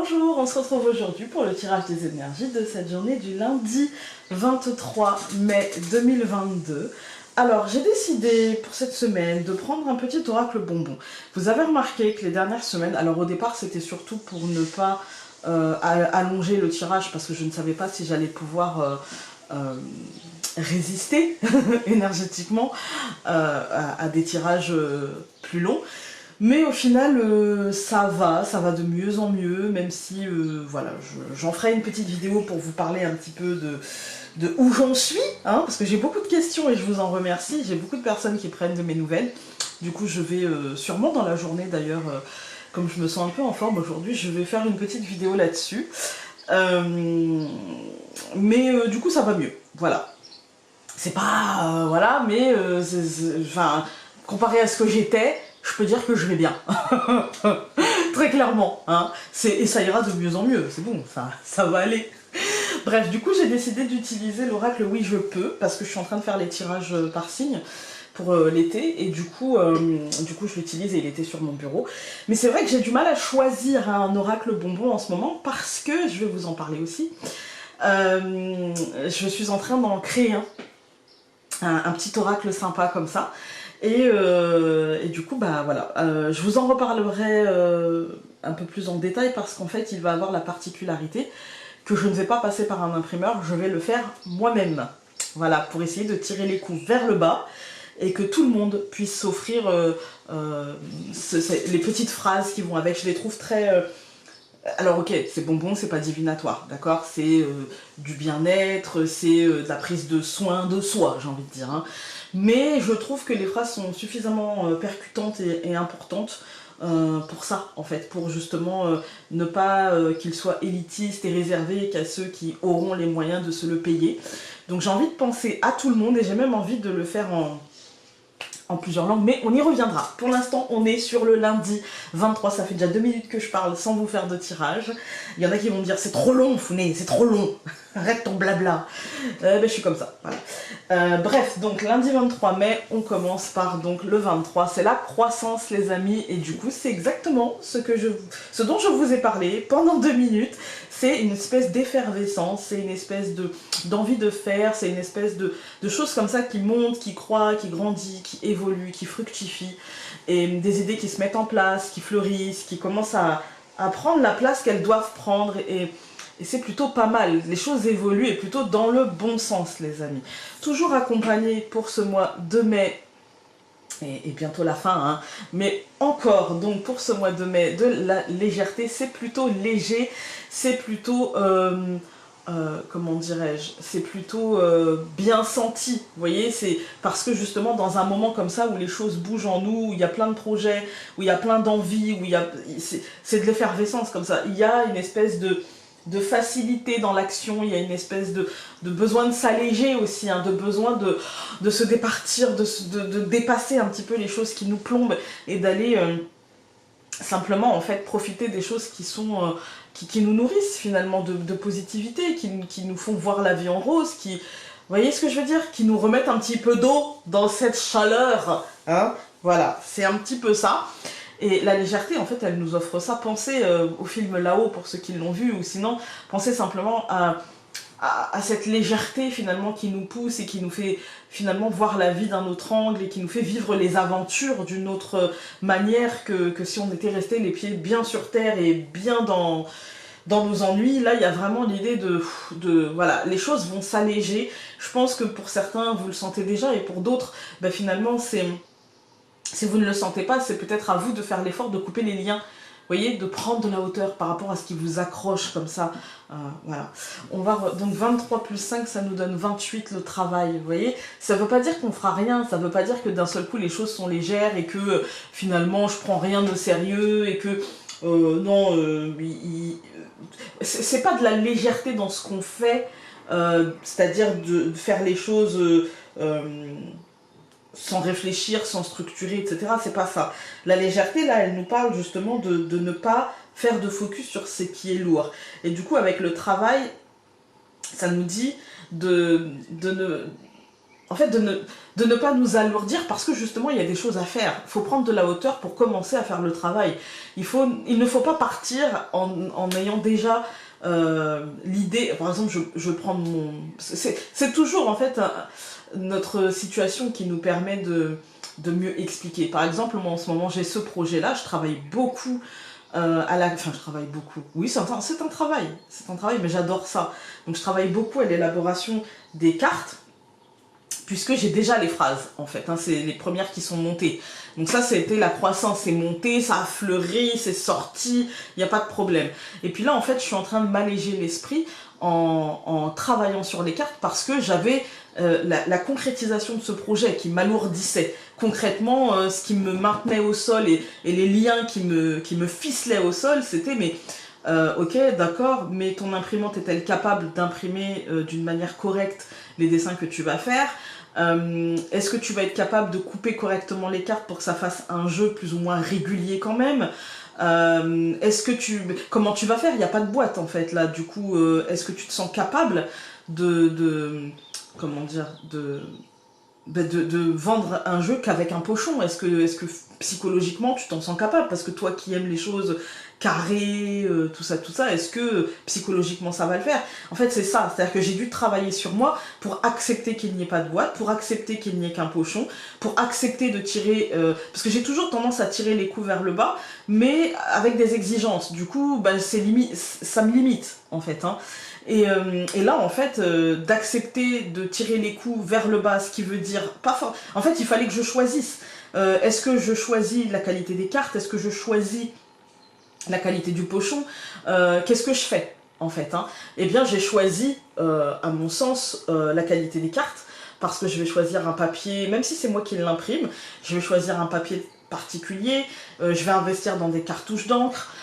Bonjour, on se retrouve aujourd'hui pour le tirage des énergies de cette journée du lundi 23 mai 2022. Alors, j'ai décidé pour cette semaine de prendre un petit oracle bonbon. Vous avez remarqué que les dernières semaines, alors au départ c'était surtout pour ne pas allonger le tirage parce que je ne savais pas si j'allais pouvoir résister énergétiquement à des tirages plus longs. Mais au final, ça va de mieux en mieux, même si, voilà, j'en ferai une petite vidéo pour vous parler un petit peu de où j'en suis, hein, parce que j'ai beaucoup de questions et je vous en remercie, j'ai beaucoup de personnes qui prennent de mes nouvelles. Du coup, je vais sûrement dans la journée d'ailleurs, comme je me sens un peu en forme aujourd'hui, je vais faire une petite vidéo là-dessus. Du coup, ça va mieux, voilà. C'est pas, voilà, mais, enfin, comparé à ce que j'étais, je peux dire que je vais bien. Très clairement. Hein. Et ça ira de mieux en mieux. C'est bon, ça va aller. Bref, du coup, j'ai décidé d'utiliser l'oracle Oui Je Peux, parce que je suis en train de faire les tirages par signe pour l'été, et du coup, je l'utilise et il était sur mon bureau. Mais c'est vrai que j'ai du mal à choisir un oracle bonbon en ce moment, parce que, je vais vous en parler aussi, je suis en train d'en créer un petit oracle sympa comme ça. Et du coup, bah voilà, je vous en reparlerai un peu plus en détail parce qu'en fait, il va avoir la particularité que je ne vais pas passer par un imprimeur, je vais le faire moi-même. Voilà, pour essayer de tirer les coups vers le bas et que tout le monde puisse s'offrir les petites phrases qui vont avec. Je les trouve très... Alors ok, c'est bonbon, c'est pas divinatoire, d'accord? C'est du bien-être, c'est de la prise de soin de soi, j'ai envie de dire. Hein. Mais je trouve que les phrases sont suffisamment percutantes et importantes pour ça, en fait, pour justement ne pas qu'ils soient élitistes et réservés qu'à ceux qui auront les moyens de se le payer. Donc j'ai envie de penser à tout le monde et j'ai même envie de le faire en plusieurs langues, mais on y reviendra. Pour l'instant, on est sur le lundi 23, ça fait déjà 2 minutes que je parle sans vous faire de tirage. Il y en a qui vont me dire, c'est trop long, Founé, c'est trop long, arrête ton blabla. Je suis comme ça, voilà. Bref, donc lundi 23 mai, on commence par donc le 23, c'est la croissance les amis, et du coup c'est exactement ce dont je vous ai parlé pendant 2 minutes. C'est une espèce d'effervescence, c'est une espèce d'envie de faire, c'est une espèce de choses comme ça qui montent, qui croît, qui grandit, qui évolue, qui fructifie, et des idées qui se mettent en place, qui fleurissent, qui commencent à prendre la place qu'elles doivent prendre, et c'est plutôt pas mal. Les choses évoluent et plutôt dans le bon sens, les amis. Toujours accompagné pour ce mois de mai, et bientôt la fin, hein, mais encore donc pour ce mois de mai de la légèreté, c'est plutôt léger, c'est plutôt, comment dirais-je, c'est plutôt bien senti, vous voyez, c'est parce que justement dans un moment comme ça où les choses bougent en nous, où il y a plein de projets, où il y a plein d'envies, c'est de l'effervescence comme ça, il y a une espèce de facilité dans l'action, il y a une espèce de besoin de s'alléger aussi, hein, de besoin de se départir, de dépasser un petit peu les choses qui nous plombent et d'aller simplement en fait profiter des choses qui sont qui nous nourrissent finalement de positivité, qui nous font voir la vie en rose, vous voyez ce que je veux dire, qui nous remettent un petit peu d'eau dans cette chaleur, hein, voilà, c'est un petit peu ça. Et la légèreté, en fait, elle nous offre ça. Pensez au film Là-haut, pour ceux qui l'ont vu, ou sinon, pensez simplement à cette légèreté, finalement, qui nous pousse et qui nous fait, finalement, voir la vie d'un autre angle et qui nous fait vivre les aventures d'une autre manière que si on était resté les pieds bien sur terre et bien dans nos ennuis. Là, il y a vraiment l'idée voilà, les choses vont s'alléger. Je pense que pour certains, vous le sentez déjà, et pour d'autres, ben, finalement, si vous ne le sentez pas, c'est peut-être à vous de faire l'effort de couper les liens, vous voyez, de prendre de la hauteur par rapport à ce qui vous accroche comme ça. Voilà. Donc 23 plus 5, ça nous donne 28 le travail, vous voyez. Ça ne veut pas dire qu'on fera rien, ça ne veut pas dire que d'un seul coup les choses sont légères et que finalement je prends rien de sérieux et que non, c'est pas de la légèreté dans ce qu'on fait, c'est-à-dire de faire les choses sans réfléchir, sans structurer, etc. C'est pas ça. La légèreté, là, elle nous parle justement de ne pas faire de focus sur ce qui est lourd. Et du coup, avec le travail, ça nous dit de ne... en fait, de ne pas nous alourdir parce que justement, il y a des choses à faire. Il faut prendre de la hauteur pour commencer à faire le travail. Il ne faut pas partir en ayant déjà l'idée... Par exemple, je prends mon... C'est toujours, en fait, notre situation qui nous permet de mieux expliquer. Par exemple, moi, en ce moment, j'ai ce projet-là, je travaille beaucoup enfin, je travaille beaucoup. Oui, c'est un travail. C'est un travail, mais j'adore ça. Donc, je travaille beaucoup à l'élaboration des cartes, puisque j'ai déjà les phrases, en fait. Hein, c'est les premières qui sont montées. Donc ça, c'était la croissance. C'est monté, ça a fleuri, c'est sorti, il n'y a pas de problème. Et puis là, en fait, je suis en train de m'alléger l'esprit en travaillant sur les cartes parce que j'avais la concrétisation de ce projet qui m'alourdissait. Concrètement, ce qui me maintenait au sol et les liens qui me ficelaient au sol, c'était mais ok, d'accord, mais ton imprimante est-elle capable d'imprimer d'une manière correcte les dessins que tu vas faire? Est-ce que tu vas être capable de couper correctement les cartes pour que ça fasse un jeu plus ou moins régulier quand même? Comment tu vas faire? Il n'y a pas de boîte en fait là, du coup, est-ce que tu te sens capable comment dire, de vendre un jeu qu'avec un pochon? Est-ce que psychologiquement tu t'en sens capable? Parce que toi qui aimes les choses carrées, tout ça, est-ce que psychologiquement ça va le faire? En fait c'est ça, c'est-à-dire que j'ai dû travailler sur moi pour accepter qu'il n'y ait pas de boîte, pour accepter qu'il n'y ait qu'un pochon, pour accepter de tirer, parce que j'ai toujours tendance à tirer les coups vers le bas, mais avec des exigences, du coup bah, ça me limite en fait, hein. Et là, en fait, d'accepter de tirer les coups vers le bas, ce qui veut dire pas fort. En fait, il fallait que je choisisse. Est-ce que je choisis la qualité des cartes? Est-ce que je choisis la qualité du pochon? Qu'est-ce que je fais, en fait, hein? Eh bien, j'ai choisi, à mon sens, la qualité des cartes, parce que je vais choisir un papier, même si c'est moi qui l'imprime, je vais choisir un papier particulier, je vais investir dans des cartouches d'encre,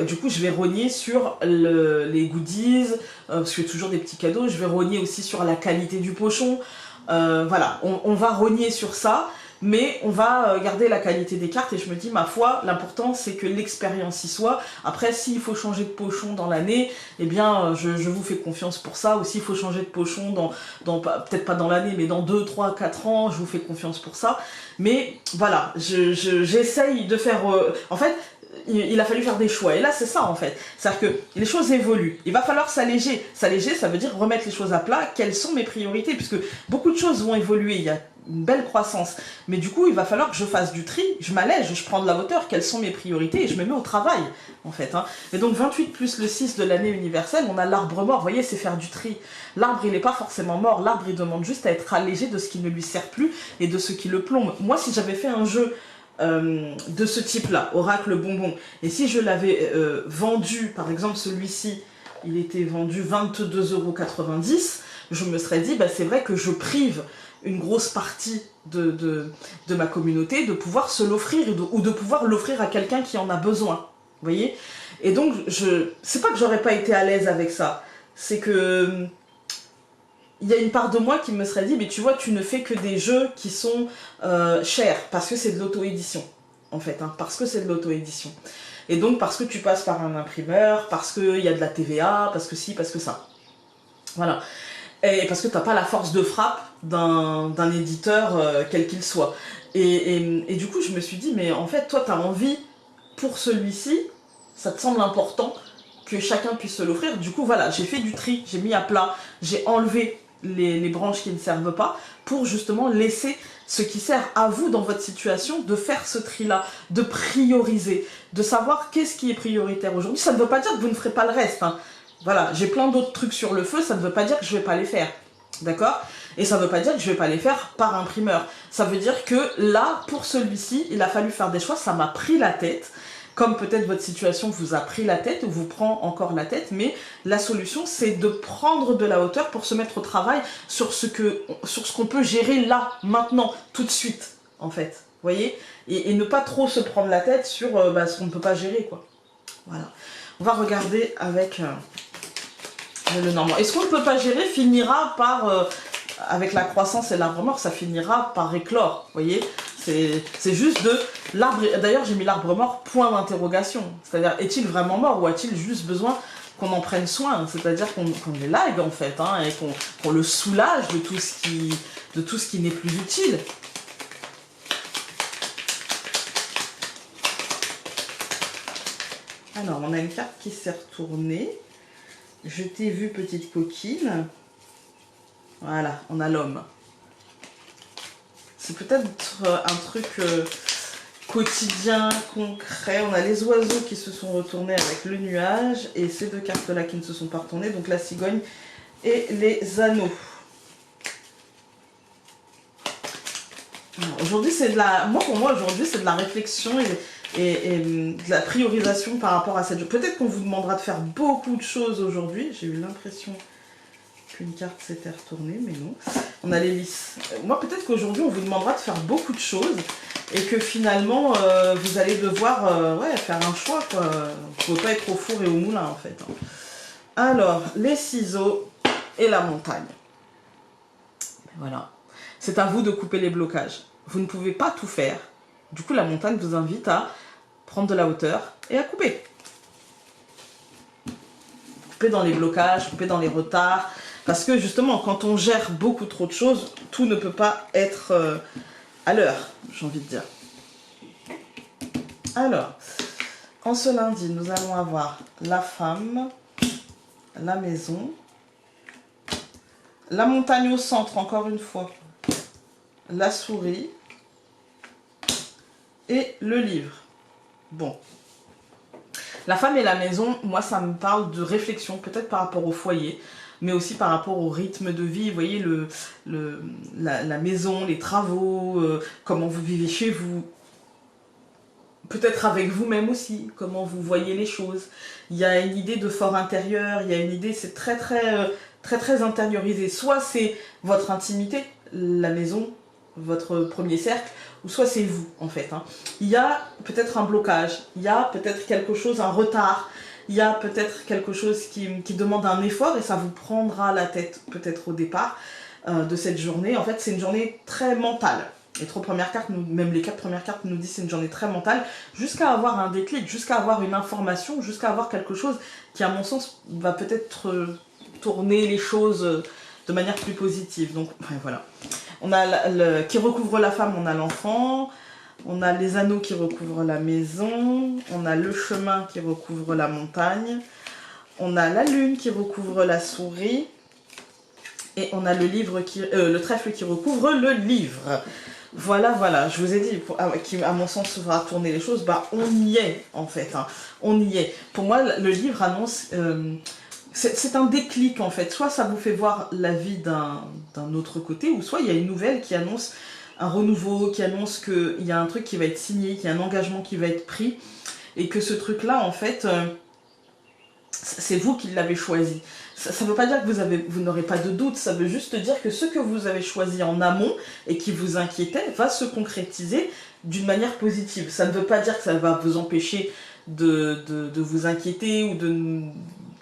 du coup je vais rogner sur les goodies, parce que j'ai toujours des petits cadeaux, je vais rogner aussi sur la qualité du pochon, voilà, on va rogner sur ça, mais on va garder la qualité des cartes et je me dis ma foi, l'important c'est que l'expérience y soit. Après s'il faut changer de pochon dans l'année, eh bien je vous fais confiance pour ça, ou s'il faut changer de pochon peut-être pas dans l'année mais dans 2, 3, 4 ans, je vous fais confiance pour ça. Mais voilà, j'essaye de faire... en fait, il a fallu faire des choix. Et là, c'est ça, en fait. C'est-à-dire que les choses évoluent. Il va falloir s'alléger. S'alléger, ça veut dire remettre les choses à plat. Quelles sont mes priorités? Puisque beaucoup de choses vont évoluer. Il y a une belle croissance. Mais du coup, il va falloir que je fasse du tri. Je m'allège, je prends de la hauteur. Quelles sont mes priorités? Et je me mets au travail, en fait. Hein. Et donc, 28 plus le 6 de l'année universelle, on a l'arbre mort. Vous voyez, c'est faire du tri. L'arbre, il n'est pas forcément mort. L'arbre, il demande juste à être allégé de ce qui ne lui sert plus et de ce qui le plombe. Moi, si j'avais fait un jeu de ce type-là, Oracle Bonbon. Et si je l'avais vendu, par exemple celui-ci, il était vendu 22,90 €, je me serais dit, bah, c'est vrai que je prive une grosse partie de ma communauté de pouvoir se l'offrir ou de pouvoir l'offrir à quelqu'un qui en a besoin. Vous voyez? Et donc, c'est pas que j'aurais pas été à l'aise avec ça, c'est que... il y a une part de moi qui me serait dit, mais tu vois, tu ne fais que des jeux qui sont chers, parce que c'est de l'auto-édition, en fait, hein, parce que c'est de l'auto-édition. Et donc, parce que tu passes par un imprimeur, parce qu'il y a de la TVA, parce que ci, parce que ça. Voilà. Et parce que tu n'as pas la force de frappe d'un éditeur, quel qu'il soit. Et du coup, je me suis dit, mais en fait, toi, tu as envie, pour celui-ci, ça te semble important que chacun puisse se l'offrir. Du coup, voilà, j'ai fait du tri, j'ai mis à plat, j'ai enlevé les branches qui ne servent pas pour justement laisser ce qui sert à vous dans votre situation, de faire ce tri-là, de prioriser, de savoir qu'est-ce qui est prioritaire aujourd'hui. Ça ne veut pas dire que vous ne ferez pas le reste, hein. Voilà, j'ai plein d'autres trucs sur le feu, ça ne veut pas dire que je ne vais pas les faire, d'accord? Et ça ne veut pas dire que je ne vais pas les faire par imprimeur. Ça veut dire que là, pour celui-ci, il a fallu faire des choix, ça m'a pris la tête. Comme peut-être votre situation vous a pris la tête ou vous prend encore la tête, mais la solution c'est de prendre de la hauteur pour se mettre au travail sur ce qu'on peut gérer là, maintenant, tout de suite, en fait. Vous voyez? Et ne pas trop se prendre la tête sur ce qu'on ne peut pas gérer, quoi. Voilà. On va regarder avec le normand. Et ce qu'on ne peut pas gérer finira par, avec la croissance et l'arbre mort, ça finira par éclore, vous voyez? C'est juste de l'arbre. D'ailleurs, j'ai mis l'arbre mort, point d'interrogation. C'est-à-dire, est-il vraiment mort ou a-t-il juste besoin qu'on en prenne soin, c'est-à-dire qu'on les lague en fait, hein, et qu'on le soulage de tout ce qui n'est plus utile. Alors, on a une carte qui s'est retournée. Je t'ai vu, petite coquine. Voilà, on a l'homme. C'est peut-être un truc quotidien, concret. On a les oiseaux qui se sont retournés avec le nuage et ces deux cartes-là qui ne se sont pas retournées, donc la cigogne et les anneaux. Aujourd'hui, c'est de la... pour moi, aujourd'hui, c'est de la réflexion et de la priorisation par rapport à cette... Peut-être qu'on vous demandera de faire beaucoup de choses aujourd'hui. J'ai eu l'impression qu'une carte s'était retournée, mais non. On a l'hélice. Moi, peut-être qu'aujourd'hui, on vous demandera de faire beaucoup de choses et que finalement, vous allez devoir faire un choix, quoi. Vous ne pouvez pas être au four et au moulin, en fait. Alors, les ciseaux et la montagne. Voilà. C'est à vous de couper les blocages. Vous ne pouvez pas tout faire. Du coup, la montagne vous invite à prendre de la hauteur et à couper. Couper dans les blocages, couper dans les retards. Parce que justement, quand on gère beaucoup trop de choses, tout ne peut pas être à l'heure, j'ai envie de dire. Alors, en ce lundi, nous allons avoir la femme, la maison, la montagne au centre, encore une fois, la souris et le livre. Bon. La femme et la maison, moi, ça me parle de réflexion, peut-être par rapport au foyer, mais aussi par rapport au rythme de vie. Vous voyez, la maison, les travaux, comment vous vivez chez vous. Peut-être avec vous-même aussi, comment vous voyez les choses. Il y a une idée de fort intérieur, il y a une idée, c'est très intériorisé. Soit c'est votre intimité, la maison, votre premier cercle, ou soit c'est vous, en fait. Hein. Il y a peut-être un blocage, il y a peut-être quelque chose, un retard, il y a peut-être quelque chose qui demande un effort et ça vous prendra la tête peut-être au départ de cette journée. En fait, c'est une journée très mentale. Les 3 premières cartes, même les 4 premières cartes nous disent que c'est une journée très mentale, jusqu'à avoir un déclic, jusqu'à avoir une information, jusqu'à avoir quelque chose qui, à mon sens, va peut-être tourner les choses de manière plus positive. Donc, voilà. On a qui recouvre la femme, on a l'enfant, on a les anneaux qui recouvrent la maison, on a le chemin qui recouvre la montagne, on a la lune qui recouvre la souris, et on a le trèfle qui recouvre le livre. Voilà, je vous ai dit, qui à mon sens va tourner les choses, on y est en fait, hein. On y est. Pour moi, le livre annonce... c'est un déclic en fait, soit ça vous fait voir la vie d'un autre côté, ou soit il y a une nouvelle qui annonce un renouveau, qui annonce qu'il y a un truc qui va être signé, qu'il y a un engagement qui va être pris, et que ce truc-là en fait, c'est vous qui l'avez choisi. Ça ne veut pas dire que vous n'aurez pas de doute, ça veut juste dire que ce que vous avez choisi en amont et qui vous inquiétait va se concrétiser d'une manière positive. Ça ne veut pas dire que ça va vous empêcher de vous inquiéter ou de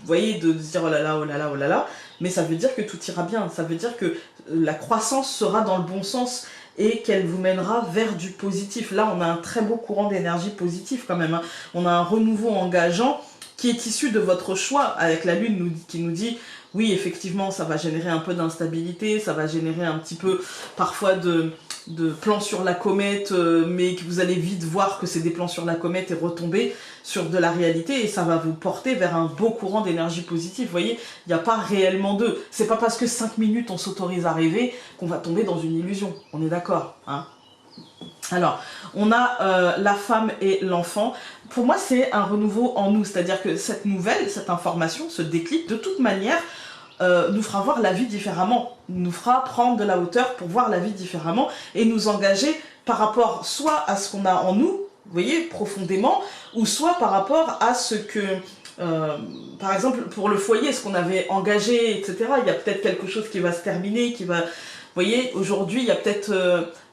se dire oh là là, oh là là, oh là là, mais ça veut dire que tout ira bien, ça veut dire que la croissance sera dans le bon sens et qu'elle vous mènera vers du positif. Là, on a un très beau courant d'énergie positive quand même, hein. On a un renouveau engageant qui est issu de votre choix, avec la lune qui nous dit oui, effectivement, ça va générer un peu d'instabilité, ça va générer un petit peu parfois de plans sur la comète, mais que vous allez vite voir que c'est des plans sur la comète et retomber sur de la réalité, et ça va vous porter vers un beau courant d'énergie positive. Vous voyez, il n'y a pas réellement d'eux. C'est pas parce que 5 minutes on s'autorise à rêver qu'on va tomber dans une illusion. On est d'accord, hein? Alors, on a la femme et l'enfant. Pour moi, c'est un renouveau en nous, c'est-à-dire que cette nouvelle, cette information, ce déclic, de toute manière, nous fera voir la vie différemment, nous fera prendre de la hauteur pour voir la vie différemment et nous engager par rapport soit à ce qu'on a en nous, vous voyez, profondément, ou soit par rapport à ce que, par exemple, pour le foyer, ce qu'on avait engagé, etc., il y a peut-être quelque chose qui va se terminer, qui va... Vous voyez, aujourd'hui, il y a peut-être...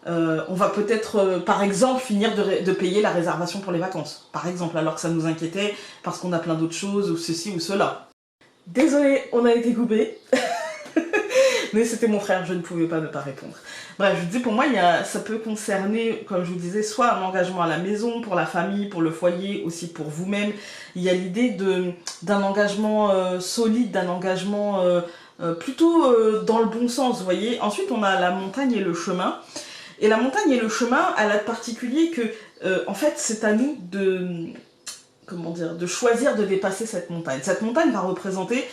on va peut-être, par exemple, finir de payer la réservation pour les vacances, par exemple, alors que ça nous inquiétait parce qu'on a plein d'autres choses, ou ceci ou cela. Désolée, on a été coupé. Mais c'était mon frère, je ne pouvais pas ne pas répondre. Bref, je dis pour moi, ça peut concerner, comme je vous disais, soit un engagement à la maison, pour la famille, pour le foyer, aussi pour vous-même. Il y a l'idée d'un engagement solide, d'un engagement plutôt dans le bon sens, vous voyez. Ensuite, on a la montagne et le chemin. Et la montagne et le chemin, elle a de particulier que, en fait, c'est à nous comment dire, de choisir de dépasser cette montagne. Cette montagne va représenter,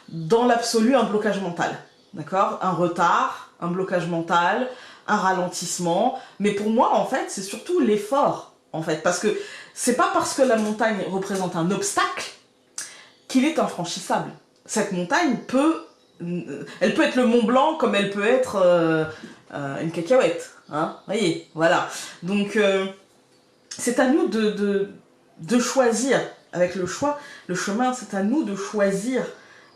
dans l'absolu, un blocage mental. D'accord? Un retard, un blocage mental, un ralentissement. Mais pour moi, en fait, c'est surtout l'effort, en fait. Parce que c'est pas parce que la montagne représente un obstacle qu'il est infranchissable. Cette montagne elle peut être le Mont Blanc comme elle peut être une cacahuète. Hein, voyez, voilà. Donc, c'est à nous de choisir, avec le choix, le chemin, c'est à nous de choisir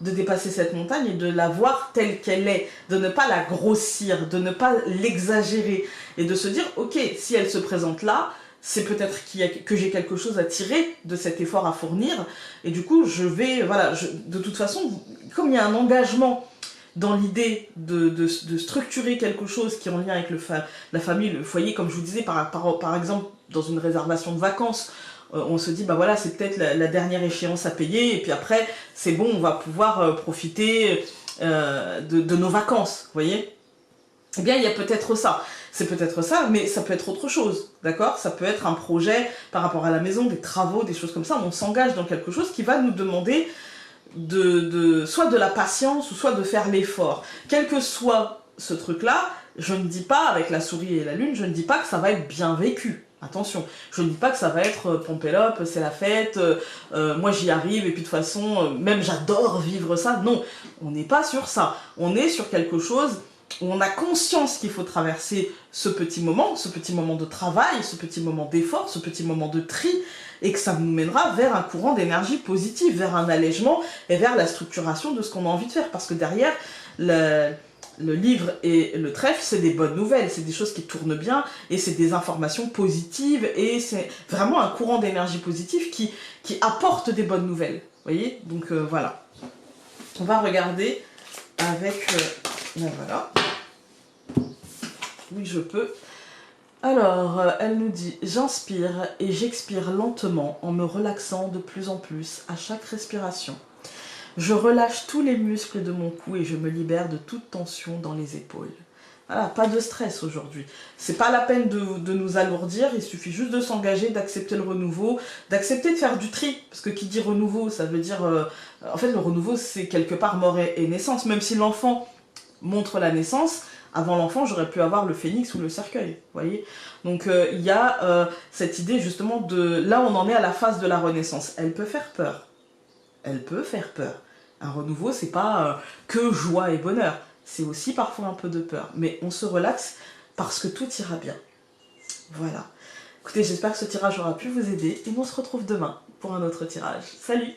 de dépasser cette montagne et de la voir telle qu'elle est, de ne pas la grossir, de ne pas l'exagérer, et de se dire, ok, si elle se présente là, c'est peut-être que j'ai quelque chose à tirer de cet effort à fournir, et du coup, je vais, voilà, de toute façon, comme il y a un engagement dans l'idée de structurer quelque chose qui est en lien avec la famille, le foyer, comme je vous disais, par exemple, dans une réservation de vacances, on se dit, bah voilà, c'est peut-être la dernière échéance à payer, et puis après, c'est bon, on va pouvoir profiter de nos vacances, vous voyez? Eh bien, il y a peut-être ça. C'est peut-être ça, mais ça peut être autre chose, d'accord? Ça peut être un projet par rapport à la maison, des travaux, des choses comme ça. On s'engage dans quelque chose qui va nous demander soit de la patience, ou soit de faire l'effort. Quel que soit ce truc-là, je ne dis pas, avec la souris et la lune, je ne dis pas que ça va être bien vécu. Attention, je ne dis pas que ça va être pompélope, c'est la fête, moi j'y arrive, et puis de toute façon, même j'adore vivre ça. Non, on n'est pas sur ça. On est sur quelque chose où on a conscience qu'il faut traverser ce petit moment de travail, ce petit moment d'effort, ce petit moment de tri, et que ça nous mènera vers un courant d'énergie positive, vers un allègement et vers la structuration de ce qu'on a envie de faire. Parce que derrière, le livre et le trèfle, c'est des bonnes nouvelles, c'est des choses qui tournent bien, et c'est des informations positives, et c'est vraiment un courant d'énergie positive qui apporte des bonnes nouvelles. Vous voyez? Donc voilà. On va regarder avec... ben voilà. Oui, je peux. Alors, elle nous dit « J'inspire et j'expire lentement en me relaxant de plus en plus à chaque respiration. Je relâche tous les muscles de mon cou et je me libère de toute tension dans les épaules. » Voilà, pas de stress aujourd'hui. C'est pas la peine de nous alourdir, il suffit juste de s'engager, d'accepter le renouveau, d'accepter de faire du tri. Parce que qui dit renouveau, ça veut dire... en fait, le renouveau, c'est quelque part mort et naissance. Même si l'enfant montre la naissance, avant l'enfant, j'aurais pu avoir le phénix ou le cercueil, vous voyez. Donc il y a cette idée justement de... Là, on en est à la phase de la renaissance. Elle peut faire peur. Elle peut faire peur. Un renouveau, c'est pas que joie et bonheur. C'est aussi parfois un peu de peur. Mais on se relaxe parce que tout ira bien. Voilà. Écoutez, j'espère que ce tirage aura pu vous aider. Et on se retrouve demain pour un autre tirage. Salut!